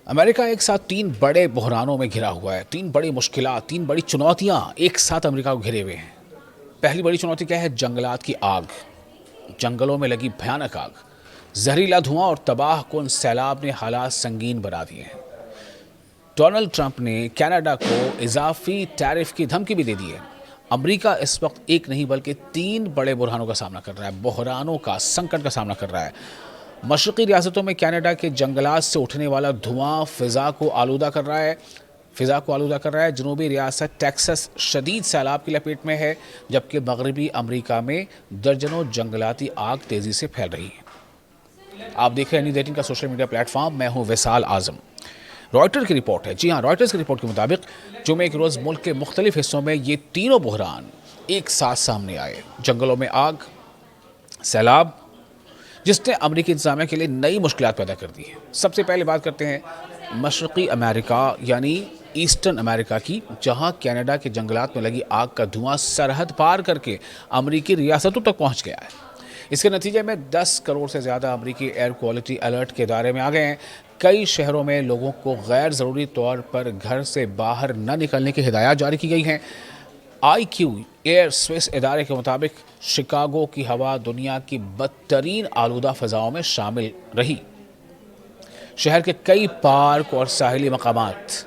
امریکہ ایک ساتھ تین بڑے بحرانوں میں گھرا ہوا ہے. تین بڑی مشکلات، تین بڑی چنوتیاں ایک ساتھ امریکہ کو گھرے ہوئے ہیں. پہلی بڑی چنوتی کیا ہے؟ جنگلات کی آگ. جنگلوں میں لگی بھیانک آگ، زہریلا دھواں اور تباہ کن سیلاب نے حالات سنگین بنا دیے ہیں. ڈونلڈ ٹرمپ نے کینیڈا کو اضافی ٹیرف کی دھمکی بھی دے دی ہے. امریکہ اس وقت ایک نہیں بلکہ تین بڑے بحرانوں کا سامنا کر رہا ہے، بحرانوں کا، سنکٹ کا سامنا کر رہا ہے. مشرقی ریاستوں میں کینیڈا کے جنگلات سے اٹھنے والا دھواں فضا کو آلودہ کر رہا ہے. جنوبی ریاست ٹیکساس شدید سیلاب کی لپیٹ میں ہے، جبکہ مغربی امریکہ میں درجنوں جنگلاتی آگ تیزی سے پھیل رہی ہیں. آپ دیکھ رہے ہیں نیوز 18 کا سوشل میڈیا پلیٹ فارم. میں ہوں وصال اعظم. رائٹر کی رپورٹ ہے. جی ہاں، رائٹرز کی رپورٹ کے مطابق جمعے کے روز ملک کے مختلف حصوں میں یہ تینوں بحران ایک ساتھ سامنے آئے. جنگلوں میں آگ، سیلاب، جس نے امریکی انتظامیہ کے لیے نئی مشکلات پیدا کر دی ہیں. سب سے پہلے بات کرتے ہیں مشرقی امریکہ یعنی ایسٹرن امریکہ کی، جہاں کینیڈا کے جنگلات میں لگی آگ کا دھواں سرحد پار کر کے امریکی ریاستوں تک پہنچ گیا ہے. اس کے نتیجے میں 10 کروڑ سے زیادہ امریکی ایئر کوالٹی الرٹ کے دائرے میں آ گئے ہیں. کئی شہروں میں لوگوں کو غیر ضروری طور پر گھر سے باہر نہ نکلنے کی ہدایات جاری کی گئی ہیں. IQ ایئر سوئس ادارے کے مطابق شکاگو کی ہوا دنیا کی بدترین آلودہ فضاؤں میں شامل رہی. شہر کے کئی پارک اور ساحلی مقامات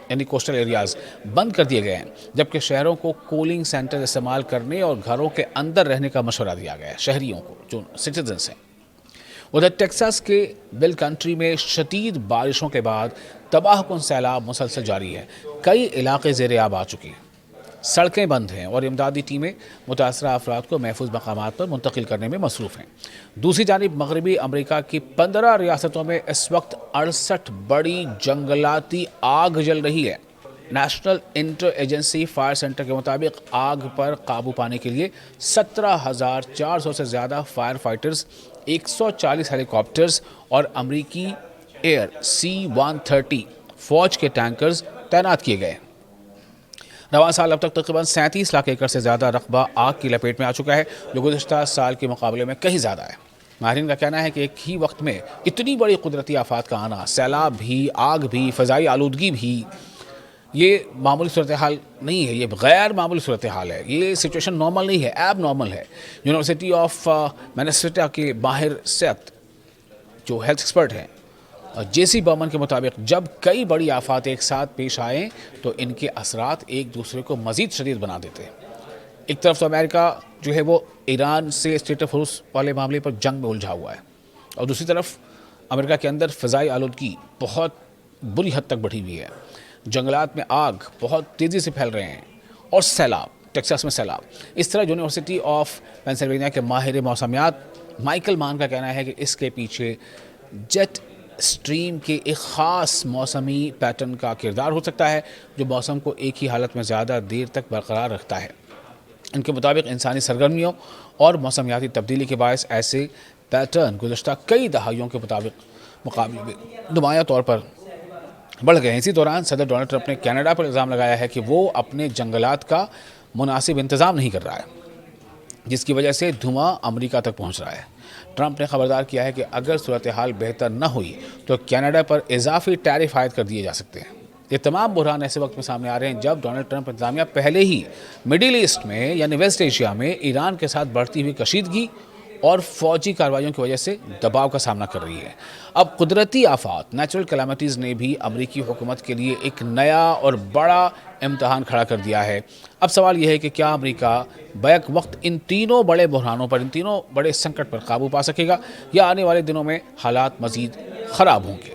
یعنی کوسٹل ایریاز بند کر دیے گئے ہیں، جبکہ شہروں کو کولنگ سینٹر استعمال کرنے اور گھروں کے اندر رہنے کا مشورہ دیا گیا ہے شہریوں کو جو سٹیزنز ہیں. ادھر ٹیکساس کے بل کنٹری میں شدید بارشوں کے بعد تباہ کن سیلاب مسلسل جاری ہے. کئی علاقے زیر آب آ چکے ہیں، سڑکیں بند ہیں اور امدادی ٹیمیں متاثرہ افراد کو محفوظ مقامات پر منتقل کرنے میں مصروف ہیں. دوسری جانب مغربی امریکہ کی 15 ریاستوں میں اس وقت 68 بڑی جنگلاتی آگ جل رہی ہے. National inter agency fire centre کے مطابق آگ پر قابو پانے کے لیے 17,400 سے زیادہ فائر فائٹرز، 140 ہیلی کاپٹرز اور امریکی ایئر C-130 فوج کے ٹینکرز تعینات کیے گئے. رواں سال اب تک تقریباً 37 لاکھ ایکڑ سے زیادہ رقبہ آگ کی لپیٹ میں آ چکا ہے، جو گزشتہ سال کے مقابلے میں کہیں زیادہ ہے. ماہرین کا کہنا ہے کہ ایک ہی وقت میں اتنی بڑی قدرتی آفات کا آنا، سیلاب بھی، آگ بھی، فضائی آلودگی بھی، یہ معمولی صورتحال نہیں ہے، یہ غیر معمولی صورتحال ہے. یہ سچویشن نارمل نہیں ہے، ایب نارمل ہے. یونیورسٹی آف مینیسوٹا کے ماہر صحت جو ہیلتھ ایکسپرٹ ہیں JC برمن کے مطابق جب کئی بڑی آفات ایک ساتھ پیش آئیں تو ان کے اثرات ایک دوسرے کو مزید شدید بنا دیتے ہیں. ایک طرف تو امریکہ جو ہے وہ ایران سے اسٹیٹ آف ہارمز والے معاملے پر جنگ میں الجھا ہوا ہے، اور دوسری طرف امریکہ کے اندر فضائی آلودگی بہت بری حد تک بڑھی ہوئی ہے. جنگلات میں آگ بہت تیزی سے پھیل رہے ہیں، اور سیلاب، ٹیکساس میں سیلاب. اس طرح یونیورسٹی آف پینسلوینیا کے ماہر موسمیات مائیکل مان کا کہنا ہے کہ اس کے پیچھے جیٹ اسٹریم کے ایک خاص موسمی پیٹرن کا کردار ہو سکتا ہے، جو موسم کو ایک ہی حالت میں زیادہ دیر تک برقرار رکھتا ہے. ان کے مطابق انسانی سرگرمیوں اور موسمیاتی تبدیلی کے باعث ایسے پیٹرن گزشتہ کئی دہائیوں کے مقابلے میں نمایاں طور پر بڑھ گئے ہیں. اسی دوران صدر ڈونلڈ ٹرمپ نے کینیڈا پر الزام لگایا ہے کہ وہ اپنے جنگلات کا مناسب انتظام نہیں کر رہا ہے، جس کی وجہ سے دھواں امریکہ تک پہنچ رہا ہے. ٹرمپ نے خبردار کیا ہے کہ اگر صورتحال بہتر نہ ہوئی تو کینیڈا پر اضافی ٹیرف عائد کر دیے جا سکتے ہیں. یہ تمام بحران ایسے وقت میں سامنے آ رہے ہیں جب ڈونلڈ ٹرمپ انتظامیہ پہلے ہی مڈل ایسٹ میں یعنی ویسٹ ایشیا میں ایران کے ساتھ بڑھتی ہوئی کشیدگی اور فوجی کارروائیوں کی وجہ سے دباؤ کا سامنا کر رہی ہے. اب قدرتی آفات، نیچرل کلیمٹیز نے بھی امریکی حکومت کے لیے ایک نیا اور بڑا امتحان کھڑا کر دیا ہے. اب سوال یہ ہے کہ کیا امریکہ بیک وقت ان تینوں بڑے بحرانوں پر، ان تینوں بڑے سنکٹ پر قابو پا سکے گا، یا آنے والے دنوں میں حالات مزید خراب ہوں گے؟